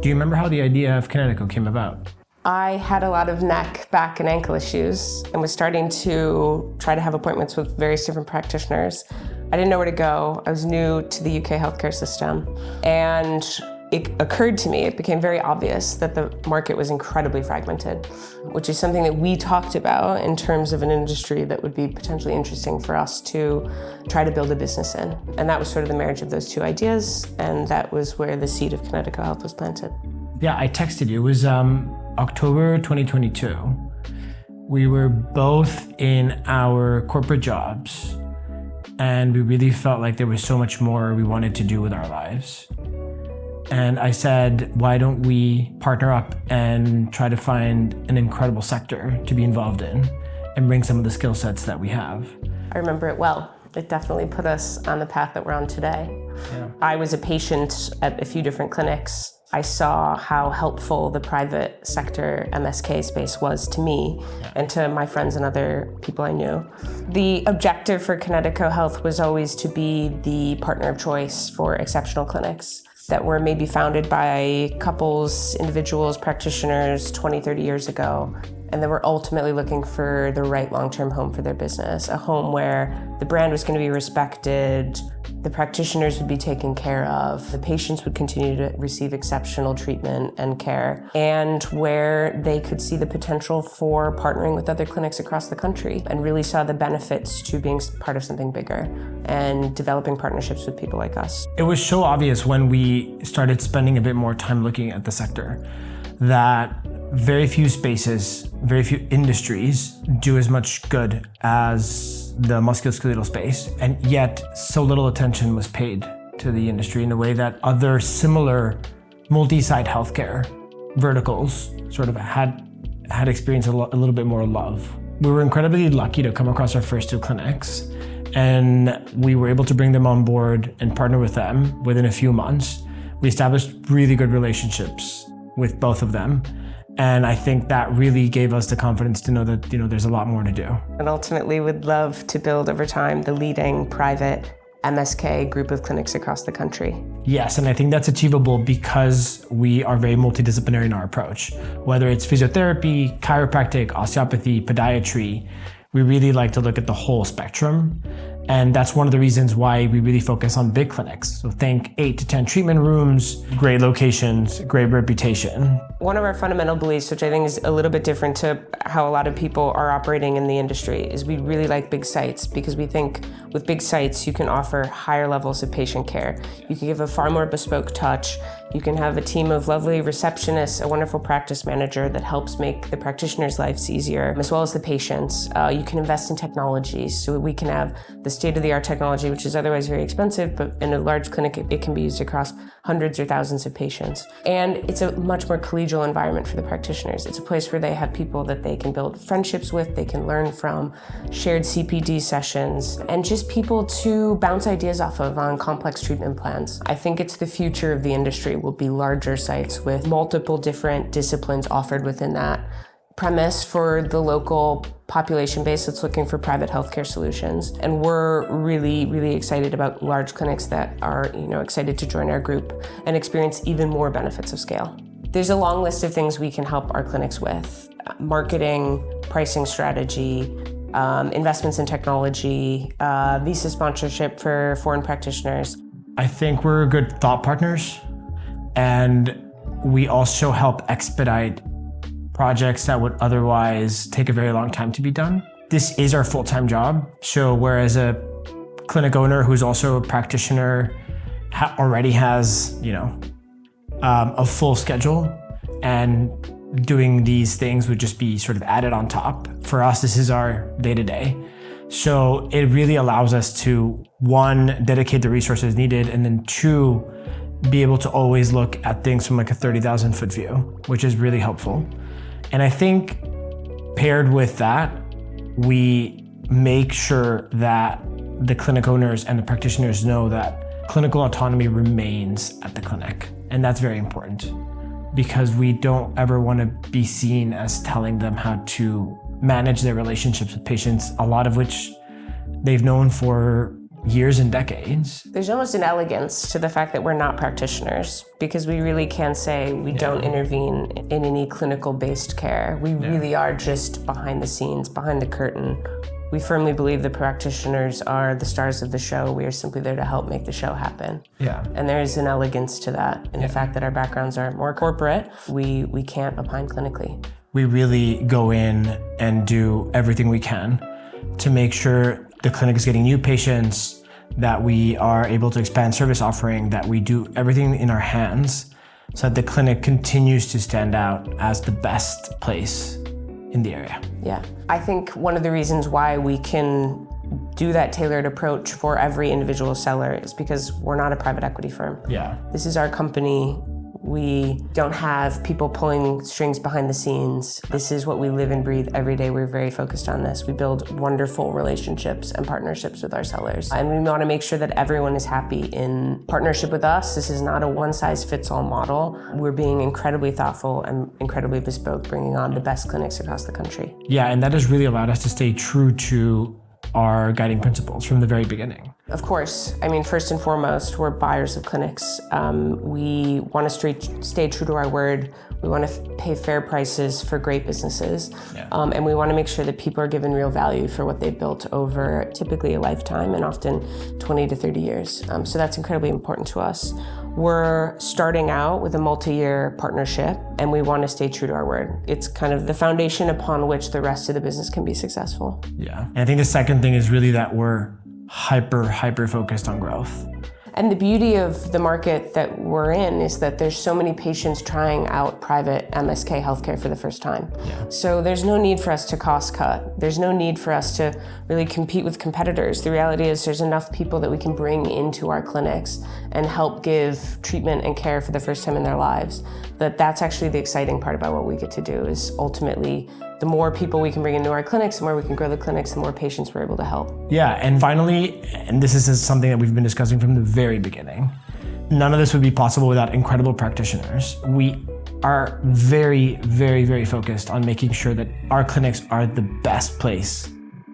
Do you remember how the idea of Kinetico came about? I had a lot of neck, back, and ankle issues and was starting to try to have appointments with various different practitioners. I didn't know where to go. I was new to the UK healthcare system. And it occurred to me, it became very obvious that the market was incredibly fragmented, which is something that we talked about in terms of an industry that would be potentially interesting for us to try to build a business in. And that was sort of the marriage of those two ideas, and that was where the seed of Kinetico Health was planted. Yeah, I texted you. It was October 2022. We were both in our corporate jobs, and we really felt like there was so much more we wanted to do with our lives. And I said, why don't we partner up and try to find an incredible sector to be involved in and bring some of the skill sets that we have. I remember it well. It definitely put us on the path that we're on today. Yeah. I was a patient at a few different clinics. I saw how helpful the private sector MSK space was to me and to my friends and other people I knew. The objective for Kinetico Health was always to be the partner of choice for exceptional clinics that were maybe founded by couples, individuals, practitioners 20, 30 years ago, and they were ultimately looking for the right long-term home for their business, a home where the brand was going to be respected, the practitioners would be taken care of, the patients would continue to receive exceptional treatment and care, and where they could see the potential for partnering with other clinics across the country and really saw the benefits to being part of something bigger and developing partnerships with people like us. It was so obvious when we started spending a bit more time looking at the sector that very few spaces, very few industries do as much good as the musculoskeletal space, and yet so little attention was paid to the industry in a way that other similar multi-site healthcare verticals sort of had experienced a little bit more love. We were incredibly lucky to come across our first two clinics, and we were able to bring them on board and partner with them within a few months. We established really good relationships with both of them. And I think that really gave us the confidence to know that, there's a lot more to do. And ultimately would love to build over time the leading private MSK group of clinics across the country. Yes, and I think that's achievable because we are very multidisciplinary in our approach. Whether it's physiotherapy, chiropractic, osteopathy, podiatry, we really like to look at the whole spectrum. And that's one of the reasons why we really focus on big clinics. So think 8 to 10 treatment rooms, great locations, great reputation. One of our fundamental beliefs, which I think is a little bit different to how a lot of people are operating in the industry, is we really like big sites because we think with big sites you can offer higher levels of patient care. You can give a far more bespoke touch. You can have a team of lovely receptionists, a wonderful practice manager that helps make the practitioners' lives easier, as well as the patients. You can invest in technology, so we can have the state-of-the-art technology, which is otherwise very expensive, but in a large clinic, it can be used across hundreds or thousands of patients. And it's a much more collegial environment for the practitioners. It's a place where they have people that they can build friendships with, they can learn from, shared CPD sessions, and just people to bounce ideas off of on complex treatment plans. I think it's the future of the industry will be larger sites with multiple different disciplines offered within that premise for the local population base that's looking for private healthcare solutions. And we're really, really excited about large clinics that are, excited to join our group and experience even more benefits of scale. There's a long list of things we can help our clinics with. Marketing, pricing strategy, investments in technology, visa sponsorship for foreign practitioners. I think we're good thought partners, and we also help expedite projects that would otherwise take a very long time to be done. This is our full-time job. So whereas a clinic owner who's also a practitioner already has, a full schedule, and doing these things would just be sort of added on top. For us, this is our day-to-day. So it really allows us to, one, dedicate the resources needed, and then two, be able to always look at things from like a 30,000 foot view, which is really helpful. And I think paired with that, we make sure that the clinic owners and the practitioners know that clinical autonomy remains at the clinic. And that's very important because we don't ever want to be seen as telling them how to manage their relationships with patients, a lot of which they've known for years and decades. There's almost an elegance to the fact that we're not practitioners, because we really can say we don't intervene in any clinical-based care. We really are just behind the scenes, behind the curtain. We firmly believe the practitioners are the stars of the show. We are simply there to help make the show happen. Yeah. And there is an elegance to that in the fact that our backgrounds are more corporate. We can't opine clinically. We really go in and do everything we can to make sure the clinic is getting new patients, that we are able to expand service offering, that we do everything in our hands so that the clinic continues to stand out as the best place in the area. Yeah. I think one of the reasons why we can do that tailored approach for every individual seller is because we're not a private equity firm. Yeah. This is our company. We don't have people pulling strings behind the scenes. This is what we live and breathe every day. We're very focused on this. We build wonderful relationships and partnerships with our sellers. And we want to make sure that everyone is happy in partnership with us. This is not a one-size-fits-all model. We're being incredibly thoughtful and incredibly bespoke, bringing on the best clinics across the country. Yeah, and that has really allowed us to stay true to our guiding principles from the very beginning. Of course. I mean, first and foremost, we're buyers of clinics. We want to stay true to our word. We want to pay fair prices for great businesses. Yeah. And we want to make sure that people are given real value for what they've built over typically a lifetime and often 20 to 30 years. So that's incredibly important to us. We're starting out with a multi-year partnership, and we want to stay true to our word. It's kind of the foundation upon which the rest of the business can be successful. Yeah. And I think the second thing is really that we're hyper focused on growth. And the beauty of the market that we're in is that there's so many patients trying out private MSK healthcare for the first time. Yeah. So there's no need for us to cost cut. There's no need for us to really compete with competitors. The reality is there's enough people that we can bring into our clinics and help give treatment and care for the first time in their lives. That's actually the exciting part about what we get to do, is ultimately the more people we can bring into our clinics, the more we can grow the clinics, the more patients we're able to help. Yeah, and finally, and this is something that we've been discussing from the very beginning, none of this would be possible without incredible practitioners. We are very focused on making sure that our clinics are the best place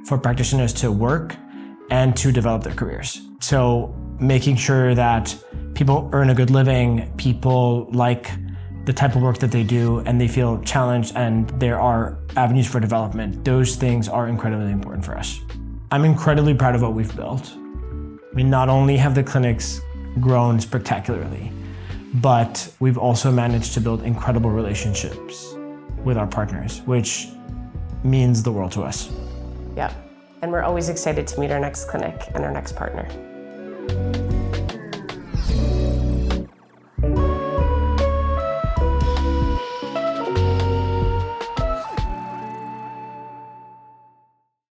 for practitioners to work and to develop their careers. So making sure that people earn a good living, people like the type of work that they do, and they feel challenged, and there are avenues for development. Those things are incredibly important for us. I'm incredibly proud of what we've built. I mean, not only have the clinics grown spectacularly, but we've also managed to build incredible relationships with our partners, which means the world to us. Yeah, and we're always excited to meet our next clinic and our next partner.